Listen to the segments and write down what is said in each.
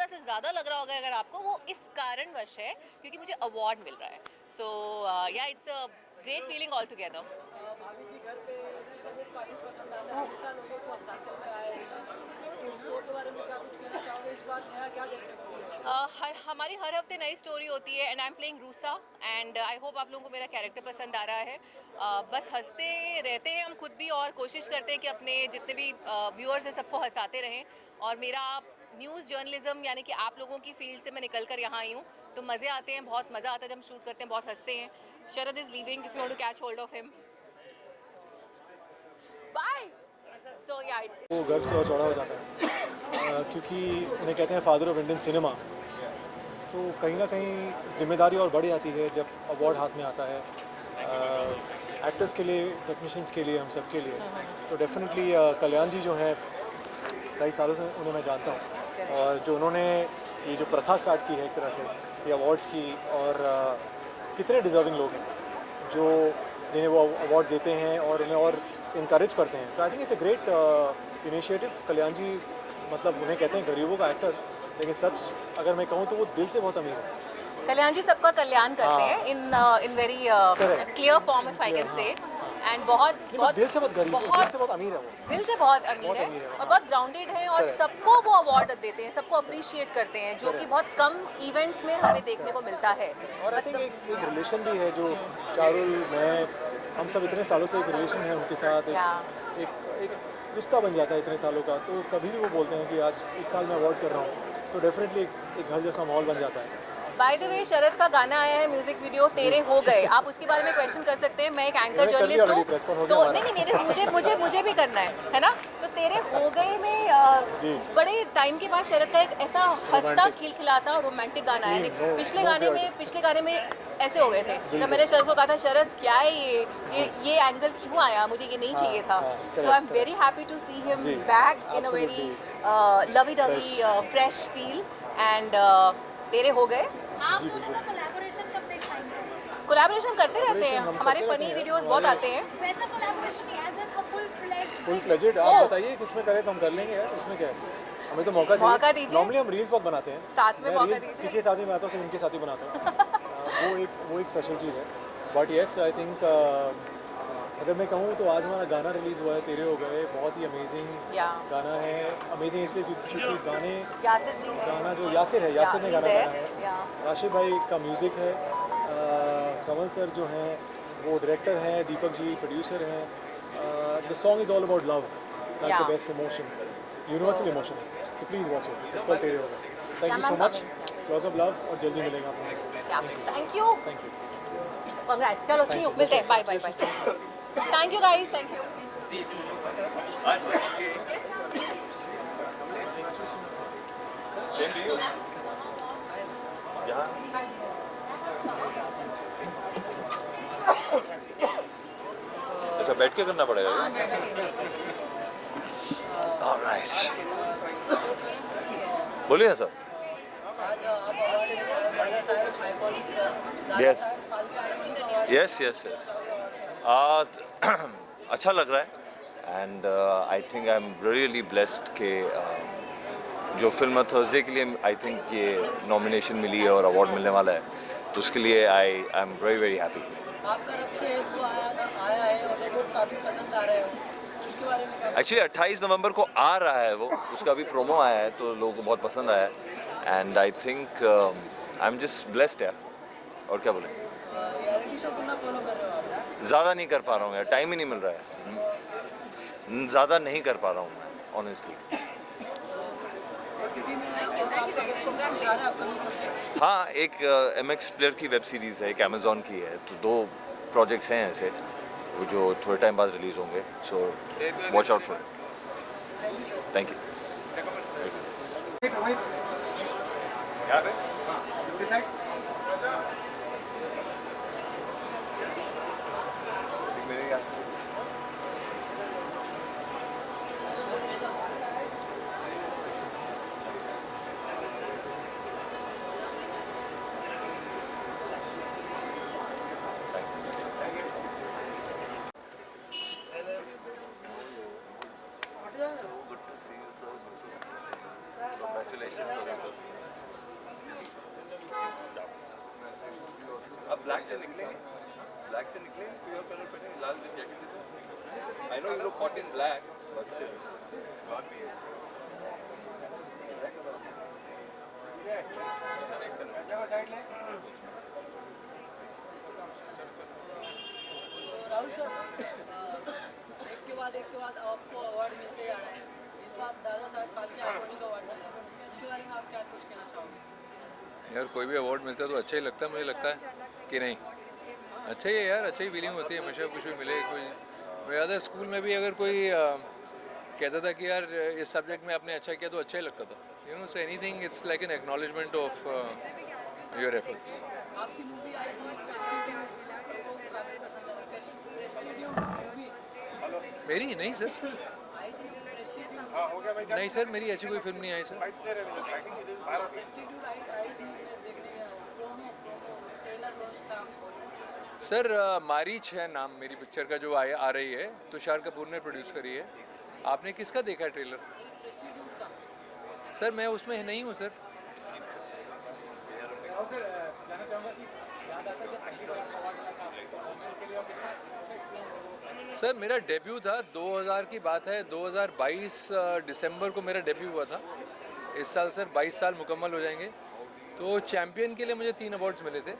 थोड़ा सा ज़्यादा लग रहा होगा अगर आपको, वो इस कारणवश है क्योंकि मुझे अवार्ड मिल रहा है. सो yeah it's a great feeling all together. भाभी जी घर पे वो काफ़ी पसंद आता है, हमेशा लोगों को हंसाते हुए आए हैं, तो शो के बारे में क्या कुछ कहना चाहोगे, इस बार नया क्या देखने को मिलेगा? हमारी हर हफ्ते नई स्टोरी होती है and I am playing RUSA and I hope आप लोगों को मेरा कैरेक्टर पसंद आ रहा है. बस हंसते रहते हैं हम खुद भी और कोशिश करते हैं कि अपने जितने भी व्यूअर्स हैं सबको हंसाते रहें. और मेरा न्यूज़ जर्नलिज्म यानी कि आप लोगों की फील्ड से मैं निकल कर यहाँ आई हूँ, तो मज़े आते हैं, बहुत मज़ा आता है जब हम शूट करते हैं, बहुत हंसते हैं. Sharad is leaving if you want to catch hold of him. Bye. So yeah it's वो गर्व से और चौड़ा हो जाता है क्योंकि उन्हें कहते हैं फादर ऑफ इंडियन सिनेमा. तो कहीं ना कहीं जिम्मेदारी और बढ़ जाती है जब अवार्ड हाथ में आता है, एक्टर्स के लिए, टेक्नीशियंस के लिए, हम सब के लिए. तो डेफिनेटली कल्याण जी जो हैं, कई सालों से उन्हें मैं जानता हूँ, और जो उन्होंने ये जो प्रथा स्टार्ट की है एक तरह से ये अवार्ड्स की, और कितने डिज़र्विंग लोग हैं जो जिन्हें वो अवार्ड देते हैं और उन्हें और इनकरेज करते हैं. तो I think it's a great initiative. Kalyan ji मतलब उन्हें कहते हैं गरीबों का एक्टर, लेकिन सच अगर मैं कहूँ तो वो दिल से बहुत अमीर है. कल्याण जी सबका कल्याण करते हाँ. हैं in very Correct. Clear form if I can से. एंड बहुत नहीं, वो बहुत दिल से बहुत गरीब है, दिल से बहुत अमीर है वो. दिल से बहुत अमीर बहुत है अमीर है वो, और हाँ. बहुत ग्राउंडेड है और Correct. सबको वो अवार्ड देते हैं, सबको अप्रिशिएट करते हैं, जो कि Correct. बहुत कम इवेंट्स में हमें देखने को मिलता है. और आई थिंक एक रिलेशन भी है जो चारुल, मैं, हम सब इतने सालों से एक रिलेशन है उनके साथ. Yeah. एक रिश्ता बन जाता है इतने सालों का. तो कभी भी वो बोलते हैं कि आज इस साल मैं अवार्ड कर रहा हूँ, तो डेफिनेटली एक घर जैसा माहौल बन जाता है. बाय द वे शरद का गाना आया है, म्यूजिक वीडियो तेरे हो गए. आप उसके बारे में क्वेश्चन कर सकते हैं. मैं एक एंकर मैंने कर लिया जर्नलिस्ट already, press con हो हूँ, गया तो हमारा. नहीं नहीं मुझे भी करना है ना. तो तेरे हो गए में जी. बड़े टाइम के बाद शरद का एक ऐसा हंसता Romantic. खिलखिलाता और रोमांटिक गाना है. Clean, no- पिछले no गाने beard. में ऐसे हो गए थे. बिल्कुल. जब मैंने शरद को कहा था शरद क्या है ये एंगल क्यों आया, मुझे ये नहीं हाँ, चाहिए था. हाँ, so I am correct, very happy to see him जी. Back in a very Absolutely. Lovey dovey Fresh. Fresh feel. And तेरे हो गए. आप जी, दोनों का कोलैबोरेशन कब देख पाएंगे? कोलैबोरेशन करते रहते हैं, Collaboration हम हमारे करते फनी रहते हैं. वीडियोस बहुत हमारे- आते हैं. वैसा collaboration as an full fledged full fledged. Oh. आप बताइए किसमें करें तो हम कर लेंगे यार, उसमें क्या है. हमें तो मौका चाहिए. मौका दीजिए. नॉर्मली हम रील्स बहुत बनाते हैं, साथ में मैं मौका रील्स दीजिए. किसी के साथ नहीं बनाता हूँ, सिर्फ इनके साथ ही बनाता हूँ. वो एक स्पेशल चीज़ है. बट येस आई थिंक अगर मैं कहूँ तो आज हमारा गाना रिलीज़ हुआ है, तेरे हो गए. बहुत ही अमेजिंग या गाना है. अमेजिंग इसलिए क्योंकि गाने यासिर जी गाना जो यासिर है, यासिर ने he's गाना there. गाया है. Yeah. राशिद भाई का म्यूज़िक है. कमल सर जो हैं वो डायरेक्टर हैं, दीपक जी प्रोड्यूसर हैं. The song is all about love. That's Yeah. The best emotion, universal emotion. So please watch it. It's called Tere हो Gaye. So thank Yeah, you so I'm much. coming. Lots of love और जल्दी मिलेगा आप लोगों को. या thank you. Thank you. Congrats. चलो see you, मिलते हैं. Bye bye bye. Thank you guys. Thank you. अच्छा बैठ के करना पड़ेगा. ऑलराइट. बोलिए ना सर. आज आप award Dada Saheb iconic Yes. दादा यस यस यस. अच्छा लग रहा है and I think I am really blessed के जो फिल्म थर्सडे के लिए आई थिंक ये नॉमिनेशन मिली है और अवार्ड मिलने वाला है, तो उसके लिए I am very very happy. आपका तरफ से जो आया है और लोगों को काफ़ी पसंद आ रहे हो, उसके बारे में क्या? एक्चुअली 28 नवंबर को आ रहा है वो, उसका भी प्रोमो आया है तो लोगों को बहुत पसंद आया है and I think I am just blessed यार. और क्या बोले. रियलिटी शो कितना फॉलो कर रहे हो आप? ज़्यादा नहीं कर पा रहा हूँ यार, टाइम ही नहीं मिल रहा है. ज़्यादा नहीं कर पा रहा हूँ मैं ऑनेस्टली. हाँ, एक MX प्लेयर की वेब सीरीज़ है, एक अमेज़ॉन की है, तो 2 प्रोजेक्ट्स हैं ऐसे वो जो थोड़े टाइम बाद रिलीज़ होंगे. So watch out for it. Thank you. Congratulations. Black से निकलेंगे, ब्लैक से निकलेंगे, कोई और कलर पहनेंगे, लाल जैकेट दे दो। I know you look hot in black but still not be. Rahul sir, एक के बाद आपको अवार्ड मिलते जा रहे हैं। इस बार दादा साहब फाल्के आइकॉनिक अवार्ड मिला है, इसके बारे में आप क्या कुछ कहना चाहोगे? यार कोई भी अवार्ड मिलता है तो अच्छा ही लगता है, मुझे लगता है कि नहीं अच्छा ही है यार, अच्छा ही फीलिंग होती है हमेशा कुछ भी मिले। कोई मैं याद है स्कूल में भी अगर कोई कहता था कि यार इस सब्जेक्ट में आपने अच्छा किया तो अच्छा ही लगता था, you know. So anything it's like an acknowledgement of your efforts. आपकी मूवी आई थी प्रेस्टिट्यूट, लोगों को काफ़ी पसंद आया। प्रेस्टिट्यूट मूवी मेरी नहीं सर, आई थी प्रेस्टिट्यूट, नहीं सर, मेरी ऐसी कोई फिल्म नहीं आई सर। प्रेस्टिट्यूट आई थी, मैं देखने गया। प्रोमो ट्रेलर लॉन्च था। सर मारीच है नाम मेरी पिक्चर का जो आ रही है, तुषार कपूर ने प्रोड्यूस करी है। आपने किसका देखा है ट्रेलर? प्रेस्टिट्यूट का। सर मैं उसमें नहीं हूँ सर। सर मेरा डेब्यू था 2000 की बात है, 2022 दिसंबर को मेरा डेब्यू हुआ था। इस साल सर 22 साल मुकम्मल हो जाएंगे। तो चैम्पियन के लिए मुझे 3 अवार्ड्स मिले थे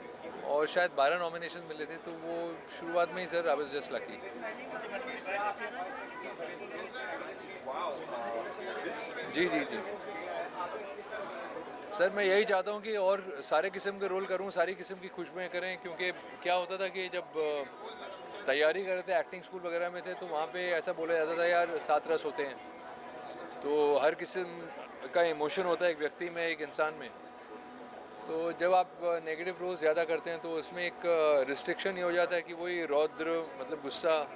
और शायद 12 नॉमिनेशन मिले थे, तो वो शुरुआत में ही sir I was just lucky. जी जी जी सर, मैं यही चाहता हूँ कि और सारे किस्म के रोल करूँ, सारी किस्म की खुशबुएँ करें, क्योंकि क्या होता था कि जब तैयारी कर रहे थे एक्टिंग स्कूल वगैरह में थे तो वहाँ पे ऐसा बोला जाता था यार 7 रस होते हैं, तो हर किस्म का इमोशन होता है एक व्यक्ति में, एक इंसान में। तो जब आप नेगेटिव रोल ज़्यादा करते हैं तो उसमें एक रिस्ट्रिक्शन ये हो जाता है कि वही रौद्र मतलब गुस्सा,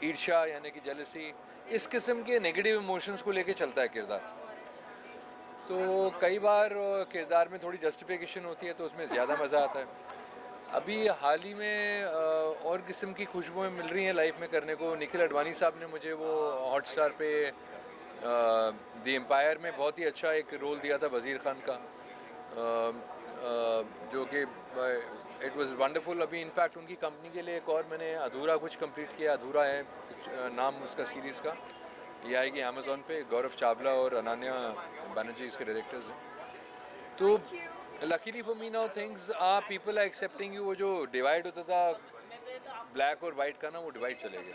ईर्ष्या यानी कि जेलसी, इस किस्म के नेगेटिव इमोशंस को लेके चलता है किरदार। तो कई बार किरदार में थोड़ी जस्टिफिकेशन होती है तो उसमें ज़्यादा मज़ा आता है। अभी हाल ही में और किस्म की खुशबुएँ मिल रही हैं लाइफ में करने को। निखिल अडवाणी साहब ने मुझे वो हॉटस्टार पे द एम्पायर में बहुत ही अच्छा एक रोल दिया था वज़ीर खान का, जो कि इट वाज वंडरफुल। अभी इनफैक्ट उनकी कंपनी के लिए एक और मैंने अधूरा कुछ कंप्लीट किया, अधूरा है नाम उसका सीरीज़ का, ये आएगी अमेज़ॉन पे। गौरव चावला और अनन्या बनर्जी इसके डायरेक्टर्स हैं। तो luckily for me now things are people are accepting you. वो जो डिवाइड होता था ब्लैक और वाइट का ना, वो डिवाइड चले गया।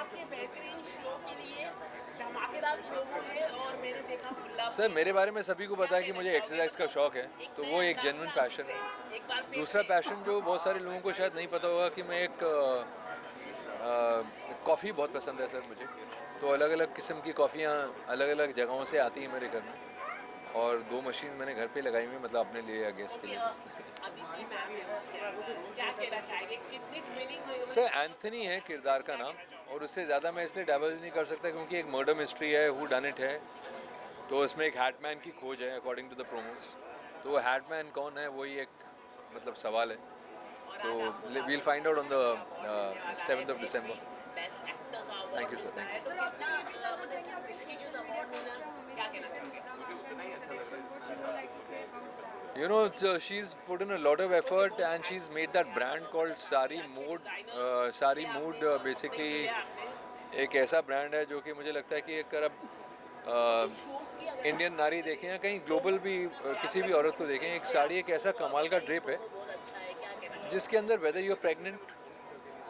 आपके बेहतरीन शो के लिए धमाकेदार प्रोमो है और मैंने देखा खुला। सर मेरे बारे में सभी को पता है कि मुझे एक्सरसाइज का शौक़ है, तो वो एक जेन्युइन पैशन है। दूसरा पैशन जो बहुत सारे लोगों को शायद नहीं पता होगा कि मैं एक कॉफ़ी बहुत पसंद है सर मुझे। तो अलग अलग किस्म की कॉफ़ियाँ अलग अलग जगहों से आती हैं मेरे घर में, और 2 मशीन मैंने घर पे लगाई हुई है, मतलब अपने लिए या गेस्ट के लिए। सर एंथनी है किरदार का नाम, और उससे ज़्यादा मैं इसलिए डाइवर्ज नहीं कर सकता क्योंकि एक मर्डर मिस्ट्री है, हु डन इट है। तो इसमें एक हैटमैन की खोज है अकॉर्डिंग टू द प्रोमोस। तो वो हैटमैन कौन है वही एक मतलब सवाल है। तो we'll find out on the 7th of December। Thank you sir, thank you. You know, she's put in a lot of effort and she's made that brand called Sari Mood. Sari Mood basically एक ऐसा brand है जो कि मुझे लगता है कि अगर आप इंडियन नारी देखें या कहीं ग्लोबल भी किसी भी औरत को देखें, एक साड़ी एक ऐसा कमाल का ड्रेप है जिसके अंदर whether you're pregnant,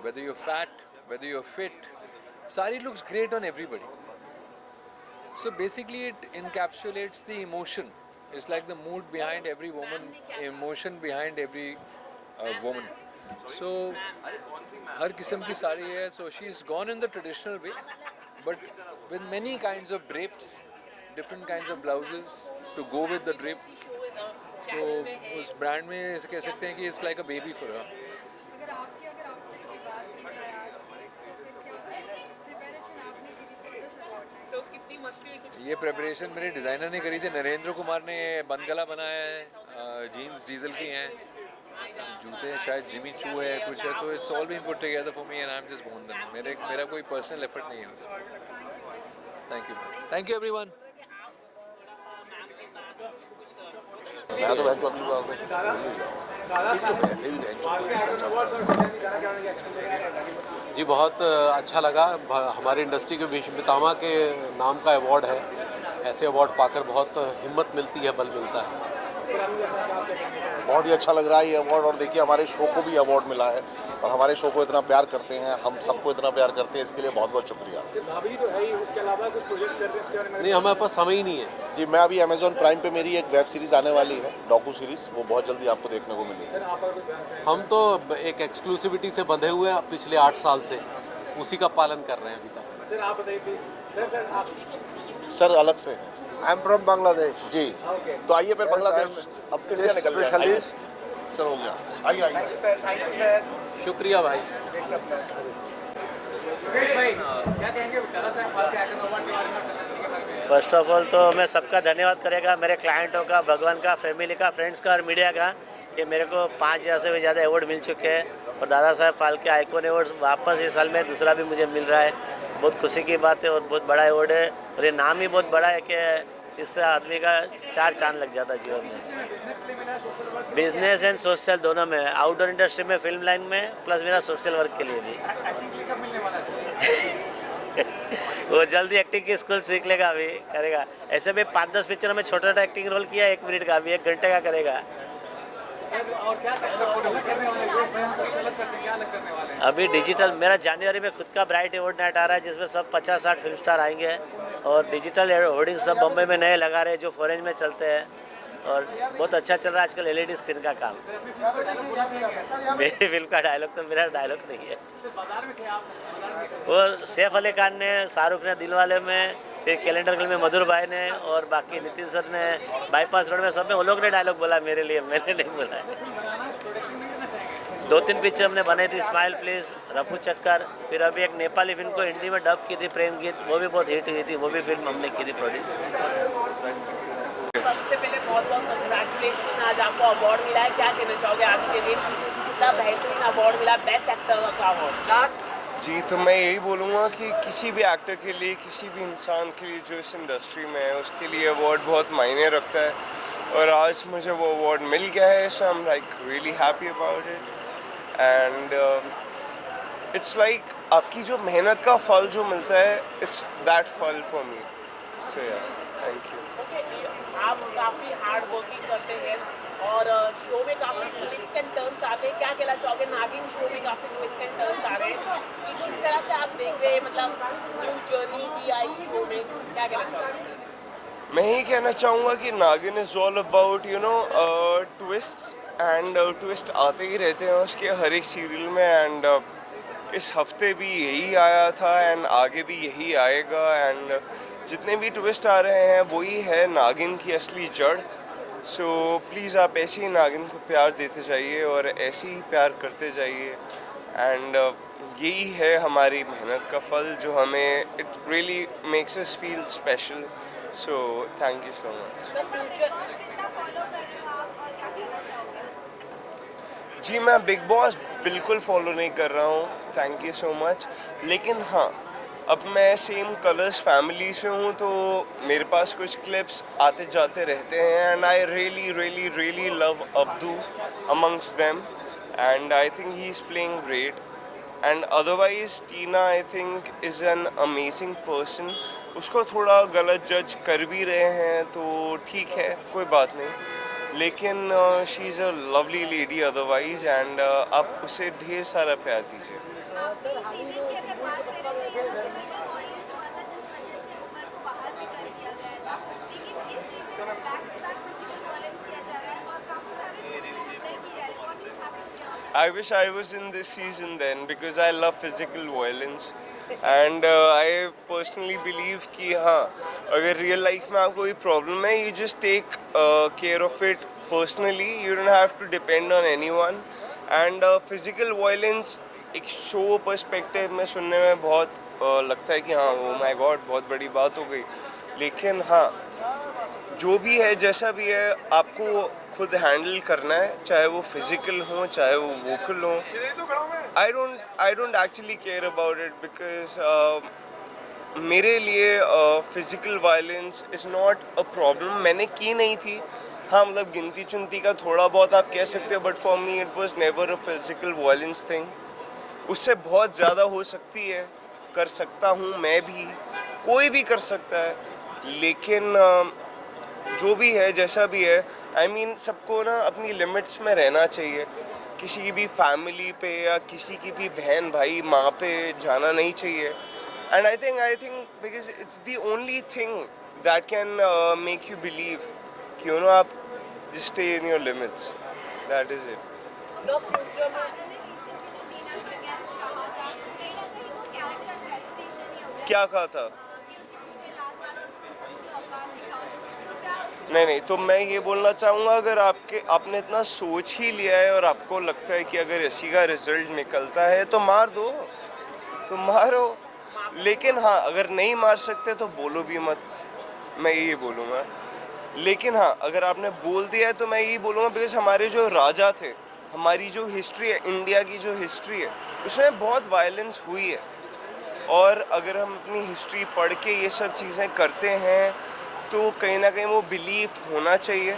whether you're fat, whether you're fit, sari looks great on everybody. So basically it encapsulates the emotion. It's like the mood behind every woman, emotion behind every woman. So हर किस्म की साड़ी है. So she's gone in the traditional way, but with many kinds of drapes, different kinds of blouses to go with the drape. तो उस brand में कह सकते हैं कि it's like a baby for her. अगर आपके आउटफिट की बात की जाए आज, तो फिर क्या प्रिपरेशन आपने की थी फॉर दिस अवार्ड? तो कितनी मस्ती है, कुछ ये प्रिपरेशन मेरे डिज़ाइनर ने करी थी। नरेंद्र कुमार ने बनगला बनाया है, जीन्स डीजल की हैं, जूते शायद जिमी चू है, कुछ है। तो it's all been put together for me and I am just bone them. मेरा कोई पर्सनल एफर्ट नहीं है उसमें। Thank you everyone. मैं तो बैंक अगली बार से ऐसे भी जी बहुत अच्छा लगा। हमारी इंडस्ट्री के भीष्म पितामह के नाम का अवार्ड है। ऐसे अवार्ड पाकर बहुत हिम्मत मिलती है, बल मिलता है। बहुत ही अच्छा लग रहा है ये अवार्ड। और देखिए हमारे शो को भी अवार्ड मिला है और हमारे शो को इतना प्यार करते हैं, हम सबको इतना प्यार करते हैं, इसके लिए बहुत बहुत शुक्रिया। भाभी तो है ही, उसके अलावा कुछ प्रोजेक्ट्स कर रहे हैं उसके बारे में? नहीं, हमारे पास समय ही नहीं है जी, मैं अभी अमेजॉन प्राइम पे मेरी एक वेब सीरीज़ आने वाली है, डॉकू सीरीज़, वो बहुत जल्दी आपको देखने को मिलेगी। हम तो एक एक्सक्लूसिविटी से बंधे हुए हैं पिछले 8 साल से, उसी का पालन कर रहे हैं अभी तक। सर आप बताइए प्लीज। सर आप? सर अलग से हैं। I am from Bangladesh. जी, तो आइए फिर बांग्लादेश में, अब इंडिया निकल गया। स्पेशलिस्ट। सर हो गया, आइए आइए। शुक्रिया भाई। फर्स्ट ऑफ ऑल तो मैं सबका धन्यवाद करेगा, मेरे क्लाइंटों का, भगवान का, फैमिली का, फ्रेंड्स का और मीडिया का, कि मेरे को 5 से भी ज़्यादा अवार्ड मिल चुके हैं और दादा साहब फाल्के आइकॉन अवार्ड वापस इस साल में दूसरा भी मुझे मिल रहा है। बहुत खुशी की बात है और बहुत बड़ा अवार्ड है और ये नाम ही बहुत बड़ा है कि इससे आदमी का 4 चांद लग जाता है जीवन में। बिजनेस एंड सोशल दोनों में, आउटडोर इंडस्ट्री में, फिल्म लाइन में, प्लस मेरा सोशल वर्क के लिए भी। वो जल्दी एक्टिंग की स्कूल सीख लेगा, अभी करेगा। ऐसे भी 5-10 पिक्चरों में छोटा छोटा एक्टिंग रोल किया, 1 मिनट का, अभी 1 घंटे का करेगा। अभी डिजिटल मेरा जनवरी में खुद का ब्राइट अवार्ड नाइट आ रहा है, जिसमें सब 50-60 फिल्म स्टार आएंगे और डिजिटल होर्डिंग सब बम्बई में नए लगा रहे हैं जो फॉरेन में चलते हैं और बहुत अच्छा चल रहा है आजकल LED स्क्रीन का काम। मेरी फिल्म का डायलॉग तो मेरा डायलॉग नहीं है, वो सैफ अली खान ने, शाहरुख ने दिलवाले में, फिर कैलेंडर गर्ल में मधुर भाई ने और बाकी नितिन सर ने, बाईपास रोड में, सब में वो लोग ने डायलॉग बोला मेरे लिए, मैंने नहीं बोला है। 2-3 पिक्चर हमने बनाई थी, स्माइल प्लीज, रफू चक्कर, फिर अभी एक नेपाली फिल्म को हिंदी में डब की थी, प्रेम गीत, वो भी बहुत हिट हुई थी, वो भी फिल्म हमने की थी प्रोड्यूस। सबसे पहले बहुत बहुत कंग्रेचुलेशन, आज आपको अवार्ड मिला है, क्या कहना चाहोगे आज के दिन? इतना बेहतरीन अवार्ड मिला, बेस्ट एक्टर का अवार्ड। जी, तो मैं यही बोलूँगा कि किसी भी एक्टर के लिए, किसी भी इंसान के लिए जो इस इंडस्ट्री में है, उसके लिए अवार्ड बहुत मायने रखता है और आज मुझे वो अवार्ड मिल गया है, so I am like really happy about it. And it's like आपकी जो मेहनत का फल जो मिलता है, it's that phal for me, so yeah thank you. आप काफ़ी हार्ड वर्किंग करते हैं और शो में काफ़ी ट्विस्ट एंड टर्न्स आते हैं, क्या कहना चाहोगे? नागिन शो में काफ़ी ट्विस्ट एंड टर्न्स आ रहे हैं, किस तरह से आप देख रहे हैं, मतलब न्यू जर्नी की आई शो में, क्या कहना चाहोगे? मैं ही कहना चाहूँगा कि नागिन is all about you know twists and twist आते ही रहते हैं उसके हर एक सीरियल में। एंड इस हफ्ते भी यही आया था एंड आगे भी यही आएगा एंड जितने भी ट्विस्ट आ रहे हैं वही है नागिन की असली जड़। सो प्लीज़ आप ऐसे ही नागिन को प्यार देते जाइए और ऐसे ही प्यार करते जाइए एंड यही है हमारी मेहनत का फल जो हमें it really makes us feel special. So thank you so much. जी, मैं बिग बॉस बिल्कुल फॉलो नहीं कर रहा हूँ, थैंक यू सो मच। लेकिन हाँ, अब मैं सेम कलर्स फैमिली से हूँ तो मेरे पास कुछ क्लिप्स आते जाते रहते हैं and I really really really love Abdu amongst them and I think he is playing great and otherwise Tina I think is an amazing person. उसको थोड़ा गलत जज कर भी रहे हैं तो ठीक है, कोई बात नहीं, लेकिन she is a lovely lady otherwise and आप उसे ढेर सारा प्यार दीजिए। I wish I was in this season then because I love physical violence and I personally believe कि हाँ, अगर real life में आपको कोई problem है, you just take care of it personally, you don't have to depend on anyone and physical violence एक show perspective में सुनने में बहुत लगता है कि हाँ oh my god बहुत बड़ी बात हो गई, लेकिन हाँ जो भी है जैसा भी है आपको खुद हैंडल करना है, चाहे वो फिजिकल हो चाहे वो वोकल हो। I don't actually care about it because मेरे लिए physical violence is not a problem. मैंने की नहीं थी हाँ मतलब गिनती चुनती का थोड़ा बहुत आप कह सकते हो, but for me it was never a physical violence thing. उससे बहुत ज़्यादा हो सकती है, कर सकता हूँ मैं भी, कोई भी कर सकता है, लेकिन जो भी है जैसा भी है, आई मीन सबको ना अपनी लिमिट्स में रहना चाहिए। किसी की भी फैमिली पे या किसी की भी बहन भाई माँ पे जाना नहीं चाहिए। And I think because it's the only thing that can make you believe कि यू नो आप just stay in your limits. That is it. The future में क्या कहा था? नहीं, तो मैं ये बोलना चाहूँगा, अगर आपने इतना सोच ही लिया है और आपको लगता है कि अगर इसी का रिजल्ट निकलता है तो मार दो, तो मारो। लेकिन हाँ, अगर नहीं मार सकते तो बोलो भी मत, मैं यही बोलूँगा। लेकिन हाँ, अगर आपने बोल दिया है तो मैं यही बोलूँगा, बिकॉज हमारे जो राजा थे, हमारी जो हिस्ट्री है, इंडिया की जो हिस्ट्री है, उसमें बहुत वायलेंस हुई है। और अगर हम अपनी हिस्ट्री पढ़ के ये सब चीज़ें करते हैं तो कहीं ना कहीं वो बिलीफ होना चाहिए।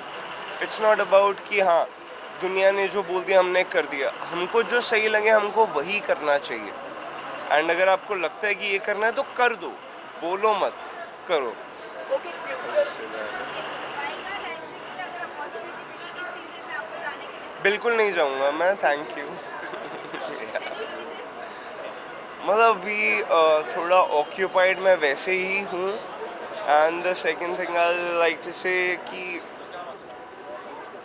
इट्स नॉट अबाउट कि हाँ दुनिया ने जो बोल दिया हमने कर दिया, हमको जो सही लगे हमको वही करना चाहिए। एंड अगर आपको लगता है कि ये करना है तो कर दो, बोलो मत, करो। बिल्कुल नहीं जाऊंगा मैं, थैंक यू। मतलब अभी थोड़ा ऑक्यूपाइड मैं वैसे ही हूँ। And the second thing I like to say कि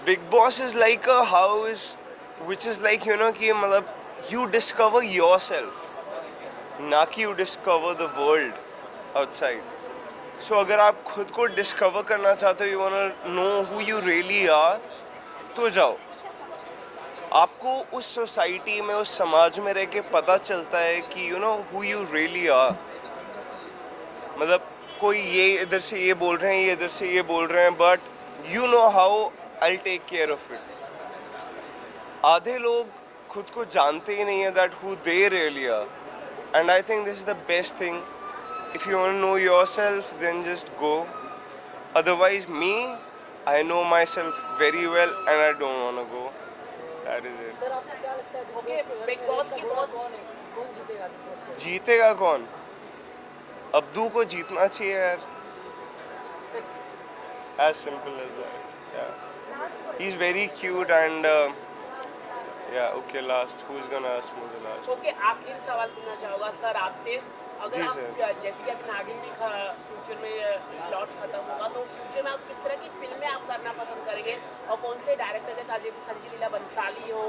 Bigg Boss is like a house which is like you know कि मतलब यू डिस्कवर योर सेल्फ, ना कि you discover the world outside. So अगर आप खुद को डिस्कवर करना चाहते हो, you want to know who you really are, तो जाओ। आपको उस सोसाइटी में, उस समाज में रह के पता चलता है कि you know who you really are. मतलब कोई ये इधर से ये बोल रहे हैं, ये इधर से ये बोल रहे हैं, but you know how I take care of it. आधे लोग खुद को जानते ही नहीं है that who they really are. And I think this is the best thing. If you want to know yourself then just go. Otherwise me, I know myself very well and I don't want to go. That is it. Sir आपको क्या लगता है big boss की बहुत कौन है, कौन जीतेगा बिग बॉस को? जीतेगा कौन? अब्दू को जीतना चाहिए यार। As simple as that. Yeah. He's very cute and yeah. Okay, last. Who's gonna ask me the last? Okay, आखिरी सवाल पूछना चाहूँगा सर आपसे। अगर जी आप सर। जैसे कि अभी नागिन भी फ्यूचर में स्लॉट खत्म होगा, तो फ्यूचर में आप किस तरह की फिल्में आप करना पसंद करेंगे और कौन से डायरेक्टर के साथ, जैसे संजय लीला बंसाली हो,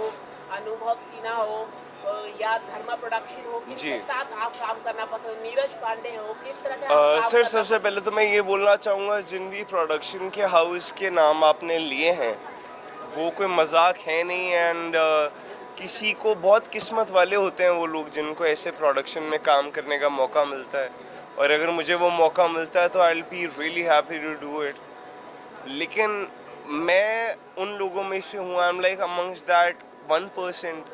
अनुभव सिन्हा हो या धर्मा प्रोडक्शन हो, किसके साथ आप काम करना पसंद, नीरज पांडे हो, किस तरह का आप काम सर करना सबसे पहले तो मैं ये बोलना चाहूँगा, जिन भी प्रोडक्शन के हाउस के नाम आपने लिए हैं वो कोई मजाक है नहीं। एंड किसी को बहुत किस्मत वाले होते हैं वो लोग जिनको ऐसे प्रोडक्शन में काम करने का मौका मिलता है, और अगर मुझे वो मौका मिलता है तो I will be really happy to do it. लेकिन मैं उन लोगों में से हूँ, I am like amongst that 1%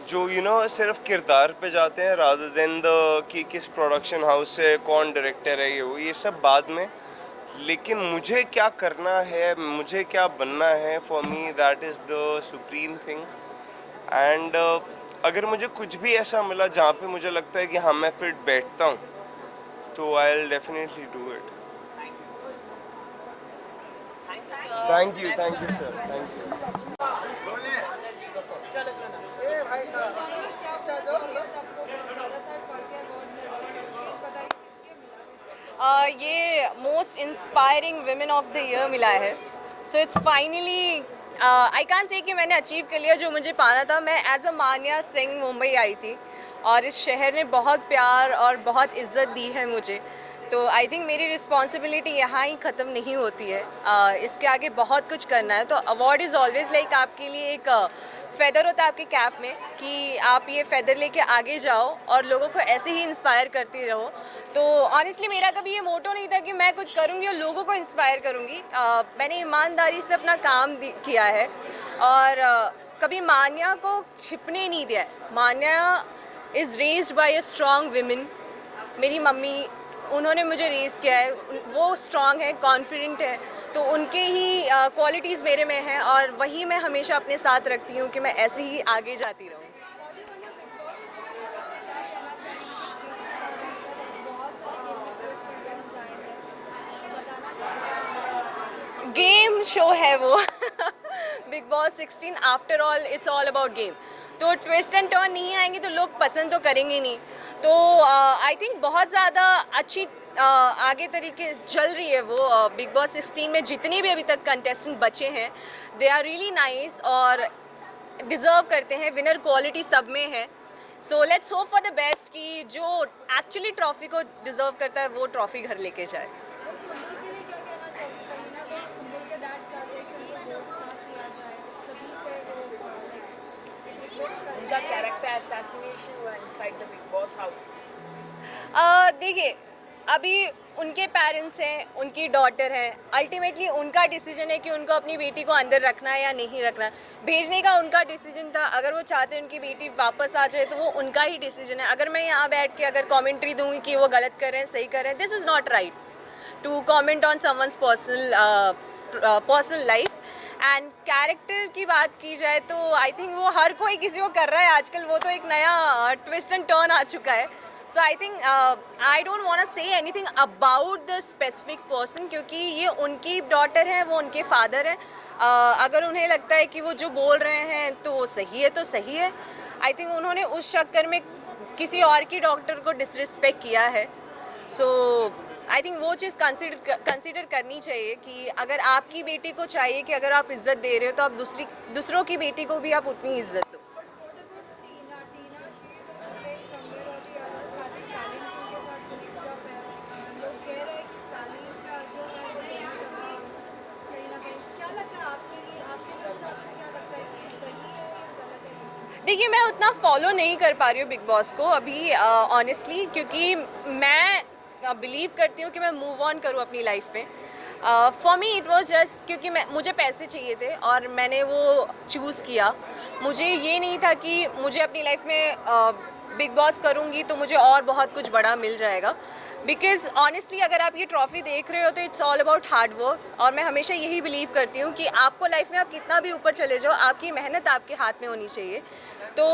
जो यू नो सिर्फ किरदार पे जाते हैं रादर देन द कि किस प्रोडक्शन हाउस से कौन डायरेक्टर है, ये सब बाद में। लेकिन मुझे क्या करना है, मुझे क्या बनना है, for me that is the supreme thing. And अगर मुझे कुछ भी ऐसा मिला जहाँ पे मुझे लगता है कि हाँ मैं फिट बैठता हूँ, तो I will definitely do it. Thank you sir, thank you. ये most inspiring women of the year मिला है। So it's finally I can say कि मैंने अचीव कर लिया जो मुझे पाना था। मैं एज अ मान्या सिंह मुंबई आई थी और इस शहर ने बहुत प्यार और बहुत इज़्ज़त दी है मुझे। तो आई थिंक मेरी रिस्पॉन्सिबिलिटी यहाँ ही ख़त्म नहीं होती है, इसके आगे बहुत कुछ करना है। तो अवार्ड इज़ ऑलवेज़ लाइक आपके लिए एक फ़ेदर होता है आपके कैप में कि आप ये फ़ेदर लेके आगे जाओ और लोगों को ऐसे ही इंस्पायर करती रहो। तो ऑनेस्टली मेरा कभी ये मोटो नहीं था कि मैं कुछ करूँगी और लोगों को इंस्पायर करूँगी। मैंने ईमानदारी से अपना काम किया है और कभी मान्या को छिपने नहीं दिया है। Manya is raised by a strong women. मेरी मम्मी उन्होंने मुझे रेस किया है, वो स्ट्रांग है, कॉन्फिडेंट है, तो उनके ही क्वालिटीज़ मेरे में हैं और वही मैं हमेशा अपने साथ रखती हूँ कि मैं ऐसे ही आगे जाती रहूँ। गेम शो है वो big boss 16 after all it's all about game, तो ट्विस्ट एंड टर्न नहीं आएंगे तो लोग पसंद तो करेंगे नहीं। तो आई थिंक बहुत ज़्यादा अच्छी आगे तरीके चल रही है वो बिग बॉस 16 में। जितने भी अभी तक कंटेस्टेंट बचे हैं दे आर रियली नाइस और डिज़र्व करते हैं, विनर क्वालिटी सब में है। So let's hope for the best कि जो एक्चुअली ट्रॉफी को डिज़र्व करता है वो ट्रॉफी घर लेके जाए। उनका कैरेक्टर assassination हुआ inside the Big Boss house। देखिए, अभी उनके पेरेंट्स हैं, उनकी डॉटर है, अल्टीमेटली उनका डिसीजन है कि उनको अपनी बेटी को अंदर रखना है या नहीं रखना है। भेजने का उनका डिसीजन था, अगर वो चाहते हैं उनकी बेटी वापस आ जाए तो वो उनका ही डिसीजन है। अगर मैं यहाँ बैठ के अगर कमेंट्री दूंगी कि वो गलत कर रहे हैं, सही कर रहे हैं, this is not right to comment on someone's personal life. And character की बात की जाए तो आई थिंक वो हर कोई किसी को कर रहा है आजकल, वो तो एक नया ट्विस्ट एंड टर्न आ चुका है। So I think I don't want to say anything about the specific person, क्योंकि ये उनकी डॉटर है, वो उनके फादर हैं। अगर उन्हें लगता है कि वो जो बोल रहे हैं तो वो सही है तो सही है। आई थिंक उन्होंने उस चक्कर में किसी और की डॉक्टर को डिसरिस्पेक्ट किया है। सो आई थिंक वो चीज़ कंसिडर करनी चाहिए कि अगर आपकी बेटी को चाहिए कि अगर आप इज़्ज़त दे रहे हो तो आप दूसरों की बेटी को भी आप उतनी इज़्ज़त दो। देखिए, मैं उतना फॉलो नहीं कर पा रही हूँ बिग बॉस को अभी ऑनेस्टली, क्योंकि मैं बिलीव करती हूँ कि मैं मूव ऑन करूँ अपनी लाइफ में। For me it was just क्योंकि मुझे पैसे चाहिए थे और मैंने वो चूज़ किया। मुझे ये नहीं था कि मुझे अपनी लाइफ में बिग बॉस करूँगी तो मुझे और बहुत कुछ बड़ा मिल जाएगा। बिकॉज़ ऑनेस्टली अगर आप ये ट्रॉफ़ी देख रहे हो तो it's all about hard work, और मैं हमेशा यही बिलीव करती हूँ कि आपको लाइफ में आप कितना भी ऊपर चले जाओ, आपकी मेहनत आपके हाथ में होनी चाहिए। तो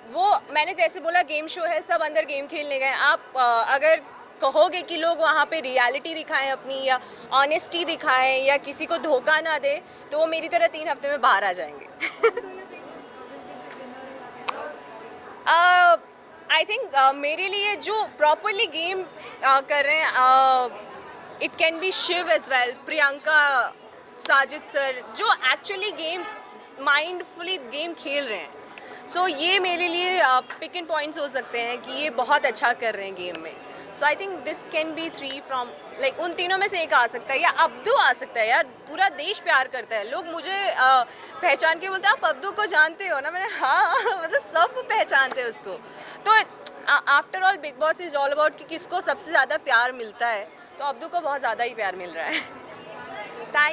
वो मैंने जैसे बोला गेम शो है, सब अंदर गेम खेलने गए। आप अगर कहोगे कि लोग वहाँ पे रियलिटी दिखाएं अपनी, या ऑनेस्टी दिखाएं, या किसी को धोखा ना दे, तो वो मेरी तरह 3 हफ्ते में बाहर आ जाएंगे। आई थिंक मेरे लिए जो प्रॉपरली गेम कर रहे हैं, it can be Shiv as well, Priyanka, Sajid sir, जो एक्चुअली गेम माइंडफुली गेम खेल रहे हैं। सो ये मेरे लिए पिक एंड पॉइंट्स हो सकते हैं कि ये बहुत अच्छा कर रहे हैं गेम में। So I think this can be 3 from like उन तीनों में से एक आ सकता है, या अब्दू आ सकता है। यार पूरा देश प्यार करता है, लोग मुझे पहचान के बोलते हैं आप अब्दू को जानते हो ना। मैंने हाँ मतलब सब पहचानते हैं उसको। तो after all big boss is all about कि किसको सबसे ज़्यादा प्यार मिलता है, तो अब्दू को बहुत ज़्यादा ही प्यार मिल रहा है।